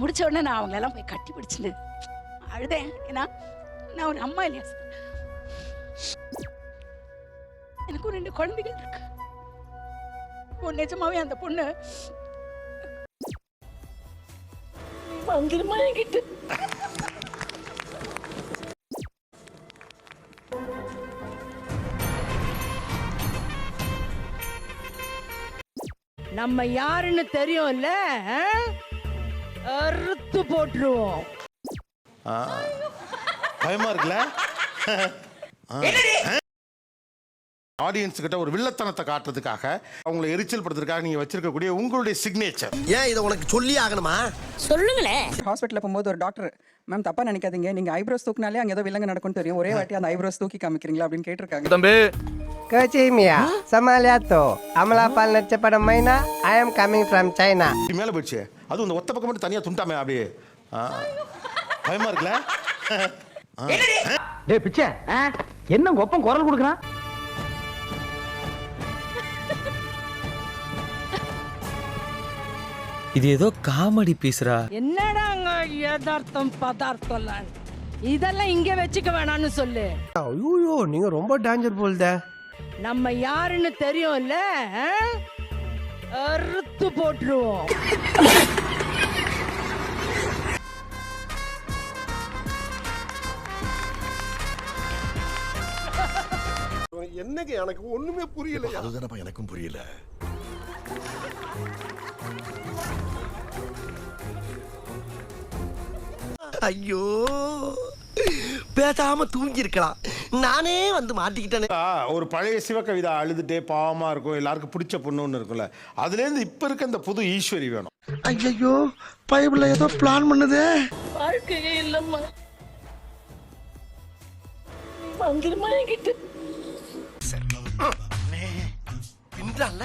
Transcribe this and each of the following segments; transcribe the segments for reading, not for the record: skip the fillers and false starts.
முடிச்ச உடனே நான் அவங்களெல்லாம் போய் கட்டி பிடிச்சிட்டு அழுதேன். ஏன்னா நான் ஒரு அம்மா இல்லையா சார். எனக்கு 2 குழந்தைகள் இருக்கு. நிஜமாவே அந்த பொண்ணு வந்துருமா என்கிட்ட. நம்ம யாருன்னு தெரியும்ல, அறுத்து போட்டுருவோம். பயமா இருக்குல்ல? ஆடியன்ஸ் கிட்ட ஒரு வில்லத்தனத்தை காட்டுறதுக்காக, அவங்களை எரிச்சல் படுத்துறதுக்காக நீங்க வச்சிருக்கக்கூடிய உங்களுடைய சிக்னேச்சர். ஏன் இதை உனக்கு சொல்லி ஆகணுமா? சொல்லுங்களேன். ஹாஸ்பிட்டலில் போகும்போது ஒரு டாக்டர், மேம் தப்பா நினைக்காதீங்க, நீங்க ஐப்ரோஸ் தூக்குனாலே அங்கே ஏதோ வில்லங்க நடக்கும்னு தெரியும், ஒரே வாட்டி அந்த ஐப்ரோஸ் தூக்கி காமிக்கிறீங்களா அப்படின்னு கேட்டிருக்காங்க. தம்பி Kecimia, Samaliato, Amala Palna Cepada Maina, I am coming from China. மேல போயிடுச்சு. அது இந்த ஒத்த பக்கம் மட்டும் தனியா துண்டாமே அப்படியே. பயமா இருக்குல்ல? டேய் பிச்சை, என்ன ஒப்பம் குரல் கொடுக்குறான்? இது ஏதோ காமெடி பீஸ்ரா. என்னடாங்க யதார்த்தம் பதார்த்தம் இதெல்லாம் இங்க வச்சுக்க வேணாம்னு சொல்லு. ஐயோ, நீங்க ரொம்ப டேஞ்சர் போல்தே. நம்ம யாருன்னு தெரியும்ல, அறுத்து போட்டுருவோம். என்னங்க எனக்கு ஒண்ணுமே புரியல. அதுதானப்பா எனக்கும் புரியல. ஐயோ, பேசாம தூங்கி இருக்கலாம், நானே வந்து மாட்டிக்கிட்டேனே. ஒரு பழைய சிவகவிதா அழுதுட்டே பாவமா இருக்கும், எல்லாருக்கும் பிடிச்ச பொண்ணு ஒன்று இருக்கும்ல, அதுல இருந்து இப்ப இருக்க இந்த புது ஈஸ்வரி வேணும். ஐயோ, பைபிள்ல ஏதோ பிளான் பண்ணுதே. வாழ்க்கையே இல்லம்மா, வந்துருமா என்கிட்ட. இன்றால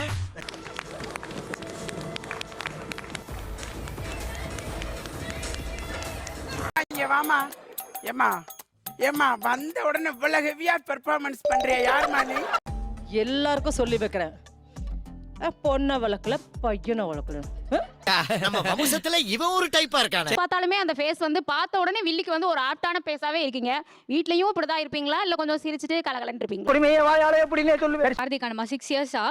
வாமா ஏமா ஏமா வந்த உடனே இவ்வளவு ஹெவியா பெர்ஃபார்மன்ஸ் பண்றியா? யாருமா நீ? எல்லாருக்கும் சொல்லி வைக்கிறேன், பொண்ணை வளர்க்கல பையனை வளர்க்கல. நம்ம வம்சத்துல இவன் ஒரு டைப்பா இருக்கானே. பார்த்தாலுமே அந்த ஃபேஸ் வந்து பார்த்த உடனே வில்லிக்கு வந்து ஒரு ஆப்டான ஃபேஸாவே இருக்கீங்க. வீட்லயும் இப்படிதான் இருப்பீங்களா இல்ல கொஞ்சம் சிரிச்சிட்டு கலகலன்னு இருப்பீங்களா? குடிமையே வாயாலே எப்படினே சொல்லுவேன். கார்த்திகானமா 6 இயர்ஸா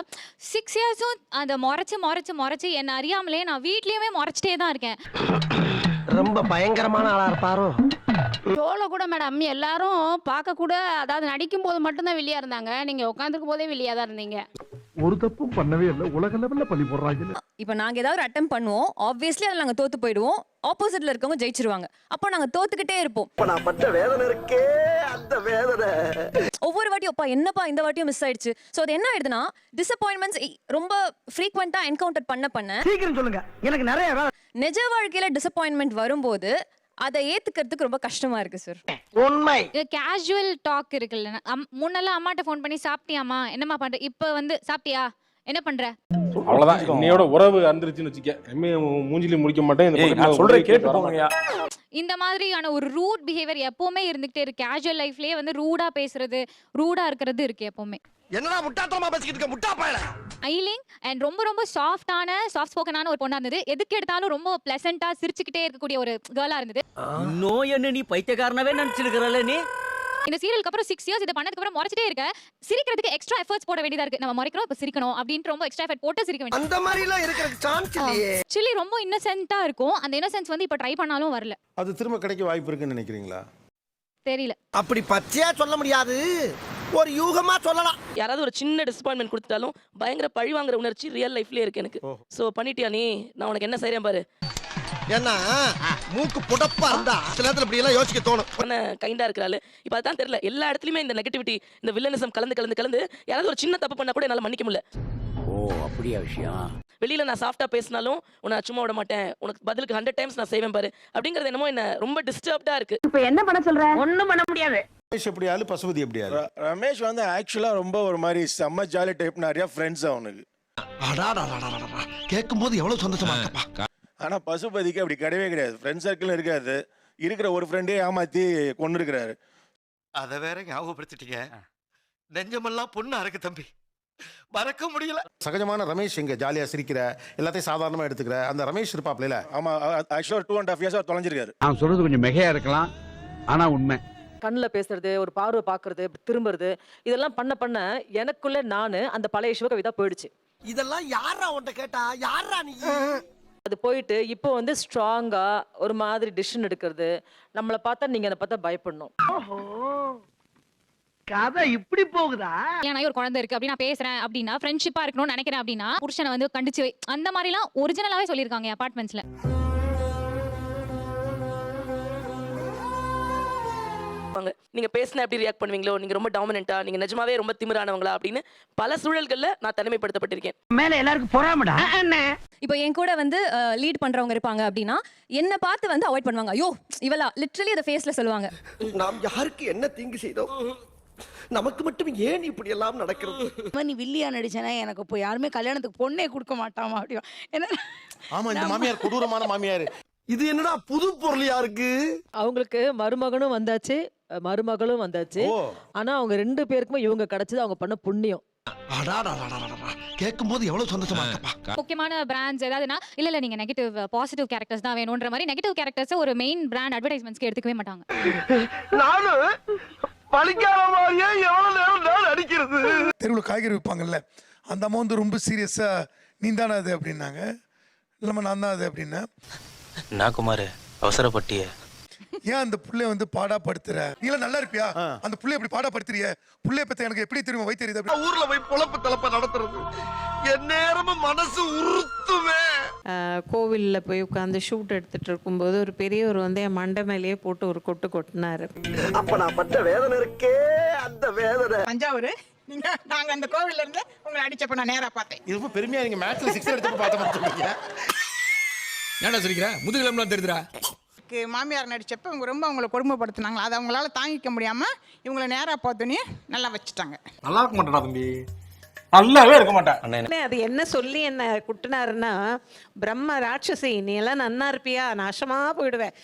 6 இயர்ஸும் அந்த முறைச்சு என்ன அறியாமலே நான் வீட்லயுமே முறைச்சிட்டே தான் இருக்கேன். ரொம்ப பயங்கரமான ஆளா இருப்பாரோ. ஷோல கூட மேடம் எல்லாரும் பார்க்க கூட, அதாவது நடிக்கும் போது மட்டும்தான் வில்லியா இருந்தாங்க, நீங்க உட்காந்துருக்கும் போதே வில்லியா தான் இருந்தீங்க. ஒரு தப்பும் பண்ணவே இல்லை, உலக லெவல்ல பழி போடுறாங்க. இப்போ நாங்க ஏதாவது அட்டெம்ப் பண்ணுவோம், ஆப்வியஸ்லி அதில் நாங்க தோத்து போயிடுவோம், ஆப்போசிட்ல இருக்கவங்க ஜெயிச்சிருவாங்க, அப்போ நாங்க தோத்துக்கிட்டே இருப்போம். நான் பட்ட வேதனை இருக்கே, அந்த வேதனை ஒவ்வொரு வாட்டியும் அப்பா என்னப்பா இந்த வாட்டியும் மிஸ் ஆயிடுச்சு. ஸோ அது என்ன ஆயிடுதுன்னா, டிசப்பாயின்மெண்ட்ஸ் ரொம்ப ஃப்ரீக்வெண்டா என்கவுண்டர் பண்ண சீக்கிரம் சொல்லுங்க, எனக்கு நிறைய நிஜ வாழ்க்கையில டிசப்பாயின்மெண்ட் வரும்போது அதை ஏத்துக்கிறதுக்கு ரொம்ப கஷ்டமா இருக்கு சார். உண்மை. கேஷுவல் டாக் இருக்குல்ல, முன்னெல்லாம் அம்மாட்ட ஃபோன் பண்ணி சாப்பிட்டியாமா, என்னம்மா பண்ற, இப்போ வந்து சாப்பிட்டியா, என்ன பண்ற, அவ்வளவுதான். இன்னையோட உறவு அந்திருச்சுன்னு வச்சுக்க, மூஞ்சிலி முடிக்க மாட்டேன். சொல்றேன் கேட்டு போங்கயா. இந்த மாதிரியான ஒரு ரூட் பிஹேவியர் எப்பவுமே இருந்துகிட்டே இருக்கு. கேஷுவல் லைஃப்லயே வந்து ரூடா பேசுறது, ரூடா இருக்கிறது இருக்கு எப்பவுமே. என்னடா முட்டாத்தனமா பேசிக்கிட்டு இருக்க, முட்டா பயல. ஐலிங் அண்ட் ரொம்ப ரொம்ப சாஃப்ட் ஸ்போக்கனான ஒரு பொண்ணா இருந்தது. எதுக்கு எடுத்தாலும் ரொம்ப பிளசண்டா சிரிச்சுக்கிட்டே இருக்கக்கூடிய ஒரு கேர்ளா இருந்தது. நோய் என்ன நீ பைத்தியக்காரனவே நினைச்சிருக்கறல நீ. இந்த சீரியலுக்கு அப்புறம் 6 இயர்ஸ் இதை பண்ணதுக்கு அப்புறம் முறைச்சிட்டே இருக்க, சிரிக்கிறதுக்கு எக்ஸ்ட்ரா எஃபர்ட்ஸ் போட வேண்டியதா இருக்கு. நம்ம முறைக்கிறோம், இப்ப சிரிக்கணும் அப்படின்ட்டு ரொம்ப எக்ஸ்ட்ரா எஃபர்ட் போட்டு சிரிக்க வேண்டியது. அந்த மாதிரி எல்லாம் இருக்கிறதுக்கு சான்ஸ் இல்லையே. ஆக்சுவலி ரொம்ப இன்னசென்ட்டா இருக்கும். அந்த இன்னசென்ஸ் வந்து இப்ப ட்ரை பண்ணாலும் வரல. அது திரும்ப கிடைக்க வாய்ப்பு இருக்குன்னு நினைக்கிறீங்களா? தெரியல. அப்படி பச்சையா சொல்ல முடியாது, ஒரு யூகமா சொல்லலாம். யாராவது ஒரு சின்ன டிசப்பாயின்மெண்ட் கொடுத்தாலும் பயங்கர பழி வாங்குற உணர்ச்சி ரியல் லைஃப்லயே இருக்கு எனக்கு. சோ பண்ணிட்டியா நீ, நான் உனக்கு என்ன செய்றேன் பாரு. ஏன்னா மூக்கு புடப்பா இருந்தா சில நேரத்துல இப்படி எல்லாம் யோசிக்க தோணும். என்ன கைண்டா இருக்கிறாள். இப்போ அதான் தெரியல, எல்லா இடத்துலயுமே இந்த நெகட்டிவிட்டி, இந்த வில்லனிசம் கலந்து யாராவது ஒரு சின்ன தப்பு பண்ணா கூட என்னால மன்னிக்க முடியல. ஓ அப்படியா விஷயம். வெளியில நான் சாஃப்டா பேசினாலும் உன்னை சும்மா விட மாட்டேன், உனக்கு பதிலுக்கு 100 டைம்ஸ் நான் செய்வேன் பாரு அப்படிங்கிறது என்னமோ என்ன ரொம்ப டிஸ்டர்ப்டா இருக்கு. இப்போ என்ன பண்ண சொல்ற? ஒண்ணும் பண்ண முடியாது. ரமேஷ் எப்படி ஆளு, பசுபதி எப்படி ஆளு? ரமேஷ் வந்து ஆக்சுவலா ரொம்ப ஒரு மாதிரி செம்ம ஜாலி டைப், நிறைய ஃப்ரெண்ட்ஸ் அவனுக்கு. கேட்கும் போது எவ்வளவு சந்தோஷமா இருக்கப்பா. ஆனா பசுபதிக்கு அப்படி கிடையவே கிடையாது, ஃப்ரெண்ட் சர்க்கிள் இருக்காது. இருக்கிற ஒரு ஃப்ரெண்டே ஏமாத்தி கொண்டு இருக்கிறாரு. அதை வேற ஞாபகப்படுத்திட்டீங்க, நெஞ்சமெல்லாம் பொண்ணா இருக்கு தம்பி. மறக்க முடியல. சகஜமான ரமேஷ் இங்க ஜாலியா சிரிக்கிற எல்லாத்தையும் சாதாரணமா எடுத்துக்கிற அந்த ரமேஷ் இருப்பாப்ல. ஆமா ஆக்சுவலா 2.5 இயர்ஸா தொலைஞ்சிருக்காரு. நான் சொல்றது கொஞ்சம் மிகையா இருக்கலாம் ஆனா உண்மை. கண்ணில் பேசுறது, ஒரு பார்வை பார்க்கறது, திரும்புறது, இதெல்லாம் பண்ண பண்ண எனக்குள்ள நானு அந்த பழைய சிவகவிதா போயிடுச்சு. இதெல்லாம் யாரா உன்கிட்ட கேட்டா? யாரா நீ? அது போயிட்டு இப்போ வந்து ஸ்ட்ராங்கா ஒரு மாதிரி டிசிஷன் எடுக்கிறது. நம்மளை பார்த்தா நீங்க அதை பார்த்தா பயப்படணும். கதை இப்படி போகுதா? கல்யாணம் ஆகி ஒரு குழந்தை இருக்கு அப்படி நான் பேசுறேன் அப்படின்னா ஃப்ரெண்ட்ஷிப்பா இருக்கணும்னு நினைக்கிறேன் அப்படின்னா புருஷனை வந்து கண்டிச்சு அந்த மாதிரிலாம் ஒரிஜினலாவே சொல்லியிருக்காங்க அபார்ட்மெண்ட்ஸ்ல. நீங்க பேசினா எப்படி ரியாக்ட் பண்ணுவீங்களோ, நீங்க ரொம்ப டாமினண்டா, நீங்க நிஜமாவே ரொம்ப திமிரானவங்களா அப்படின்னு பல சூழல்கள்ல நான் தனிமைப்படுத்தப்பட்டிருக்கேன். மேல எல்லாருக்கும் பொறாமடா. இப்போ என் கூட வந்து லீட் பண்றவங்க இருப்பாங்க அப்படின்னா என்ன பார்த்து வந்து அவாய்ட் பண்ணுவாங்க. ஐயோ இவளா லிட்டரலி அத ஃபேஸ்ல சொல்லுவாங்க. நாம் யாருக்கு என்ன தீங்கு செய்தோம்? நமக்கு மட்டும் ஏன் இப்படி எல்லாம் நடக்கிறது? நீ வில்லியா நடிச்சனா எனக்கு இப்போ யாருமே கல்யாணத்துக்கு பொண்ணே கொடுக்க மாட்டாமா அப்படியும். ஆமா, இந்த மாமியார் கொடூரமான மாமியார். இது என்னடா புது பொருளியா இருக்கு? அவங்களுக்கு மருமகனும் வந்தாச்சு, மருமகளும் வந்தாச்சு. ஆனா அவங்க 2 பேருக்குமே இவங்க கிடைச்சது அவங்க பண்ண புண்ணியம். கேட்கும்போது எவ்வளவு சந்தோஷமா இருக்கப்பா. முக்கியமான பிராண்ட்ஸ் ஏதாவதுனா இல்ல நீங்க நெகட்டிவ் பாசிட்டிவ் கேரக்டர்ஸ் தான் வேணும்ன்ற மாதிரி நெகட்டிவ் கேரக்டர்ஸ் ஒரு மெயின் பிராண்ட் அட்வர்டைஸ்மெண்ட்ஸ்க்கு எடுத்துக்கவே மாட்டாங்க. நானும் பழிக்காத மாதிரியே எவ்வளவு நேரம் நான் நடிக்கிறது. தெருவில் காய்கறி விற்பாங்கல்ல, அந்த அம்மா வந்து ரொம்ப சீரியஸா நீ தானே அது அப்படின்னாங்க. இல்லம்மா நான் தான் அது அப்படின்னா. நான் குமார் அவசரப்பட்டிய ஏன் அந்த புள்ளைய வந்து பாடாப்படுத்துற? நீல நல்லா இருப்பியா? அந்த புள்ளைய எப்படி பாடாப்படுத்துறிய? புள்ளைய பத்தி எனக்கு எப்படி தெரியும் வை தெரியுது? ஊர்ல போய் பொழப்பு தலப்ப நடத்துறது என் நேரமும் மனசு உறுத்துமே. கோவில்ல போய் உட்கார்ந்து ஷூட் எடுத்துட்டு இருக்கும்போது ஒரு பெரியவர் வந்து என் மண்டை மேலேயே போட்டு ஒரு கொட்டு கொட்டினாரு. அப்ப நான் பட்ட வேதனை இருக்கே, அந்த வேதனை. தஞ்சாவூர் நீங்க நாங்க அந்த கோவில்ல இருந்து உங்களை அடிச்சப்ப நான் நேரா பார்த்தேன். இது ரொம்ப பெருமையா நீங்க மேட்ச்ல 6 எடுத்து பார்த்த மாதிரி சொல்றீங்க. ஏன்டா சொல்லிக்கிற? முதுகிலம்லாம் தெரியுதுடா. மாமியார் நடிச்சப்ப அவங்க ரொம்ப அவங்கள கொடுமைப்படுத்தினாங்க. அதை அவங்களால தாங்கிக்க முடியாம இவங்களை நேரா பார்த்தோன்னே நல்லா வச்சுட்டாங்க. நல்லா இருக்க மாட்டேடா தம்பி, நல்லாவே இருக்க மாட்டேன். அது என்ன சொல்லி என்ன குட்டினாருன்னா, பிரம்ம ராட்சசி நீ எல்லாம் நன்னா இருப்பியா, நாசமா போயிடுவேன்.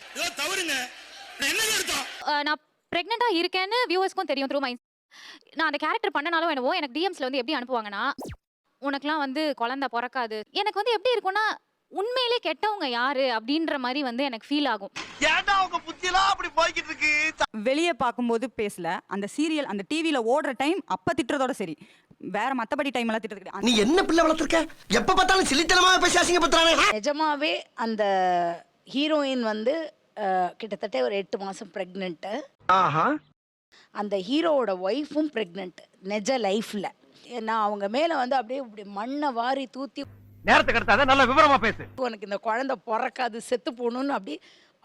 நான் பிரெக்னெண்டா இருக்கேன்னு வியூவர்ஸ்க்கும் தெரியும் த்ரூ மை. நான் அந்த கேரக்டர் பண்ணனாலும் என்னவோ எனக்கு டிஎம்ஸ்ல வந்து எப்படி அனுப்புவாங்கன்னா, உனக்குலாம் வந்து குழந்தை பிறக்காது. எனக்கு வந்து எப்படி இருக்கும்னா உண்மையிலே கெட்டவங்க யாரு அப்படின்ற மாதிரி வந்து எனக்கு ஃபீல் ஆகும். ஏன்டா உங்க புத்தியெல்லாம் அப்படி போய்கிட்டு இருக்கு? வெளியே பார்க்கும்போது பேசல, அந்த சீரியல் அந்த டிவியில ஓடுற டைம் அப்ப திட்டுறதோட சரி, வேற மத்தபடி டைம் எல்லாம் திட்டுறது. நீ என்ன பிள்ளை வளர்த்திருக்க? எப்ப பார்த்தாலும் சிலித்தனமா பேசி அசிங்கப்படுத்துறானே. நிஜமாவே அந்த ஹீரோயின் வந்து கிட்டத்தட்ட ஒரு 8 மாசம் பிரெக்னென்ட். அந்த ஹீரோவோட ஒய்ஃபும் பிரெக்னென்ட் நெஜ லைஃப்ல. நான் அவங்க மேல வந்து அப்படியே இப்படி மண்ணை வாரி தூத்தி நேரத்துக்கு எடுத்தாத நல்ல விவரமா பேசு. உனக்கு இந்த குழந்தை பிறக்காது செத்து போகணும்னு அப்படி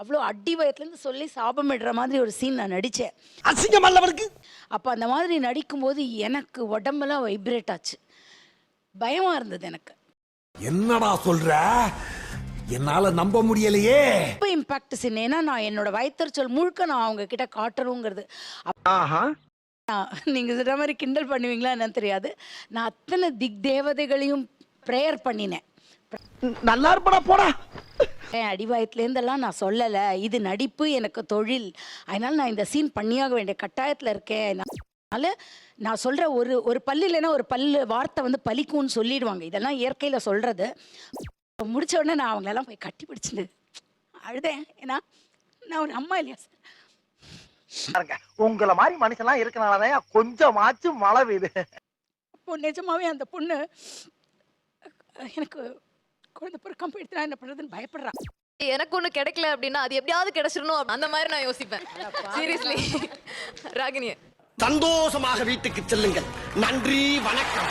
அவ்வளோ அடி வயத்துலேருந்து சொல்லி சாபமிடுற மாதிரி ஒரு சீன் நான் நடித்தேன். அசிங்கம் அல்லவருக்கு. அப்போ அந்த மாதிரி நடிக்கும்போது எனக்கு உடம்பெல்லாம் வைப்ரேட் ஆச்சு, பயமாக இருந்தது எனக்கு. என்னடா சொல்ற? என்னால நம்ப முடியலையே. இப்போ இம்பாக்ட் சீன், ஏன்னா நான் என்னோட வயிற்றுச்சல் முழுக்க நான் அவங்க கிட்ட காட்டணுங்கிறது. நீங்கள் சொல்கிற மாதிரி கிண்டல் பண்ணுவீங்களா என்னன்னு தெரியாது, நான் அத்தனை திக் தேவதைகளையும் ப்ரேயர் பண்ணினேன். நல்லா இருப்படா போடா. அடிவாயத்துலேருந்தெல்லாம் நான் சொல்லலை, இது நடிப்பு, எனக்கு தொழில், அதனால நான் இந்த சீன் பண்ணியாக வேண்டிய கட்டாயத்தில் இருக்கேன். அதனால நான் சொல்கிற ஒரு பல்லு இல்லைன்னா ஒரு பல்லு வார்த்தை வந்து பலிக்கும்னு சொல்லிடுவாங்க. இதெல்லாம் இயற்கையில் சொல்கிறது. முடிச்ச உடனே நான் அவங்களெல்லாம் போய் கட்டி பிடிச்சிட்டு அழுதேன். ஏன்னா நான் ஒரு அம்மா இல்லையா சார். உங்களை மாதிரி மனுஷன்லாம் இருக்கனாலதான் கொஞ்சமாச்சும் மழை பெய்யுது. அப்போ நிஜமாவே அந்த பொண்ணு எனக்கு குழந்தை பிறக்காம போயிடுச்சு, நான் என்ன பண்றதுன்னு பயப்படுறான். எனக்கு ஒண்ணு கிடைக்கல அப்படின்னா அது எப்படியாவது கிடைச்சிடணும் அந்த மாதிரி நான் யோசிப்பேன். சீரியஸ்லி ராகினி, சந்தோஷமாக வீட்டுக்கு செல்லுங்கள். நன்றி, வணக்கம்.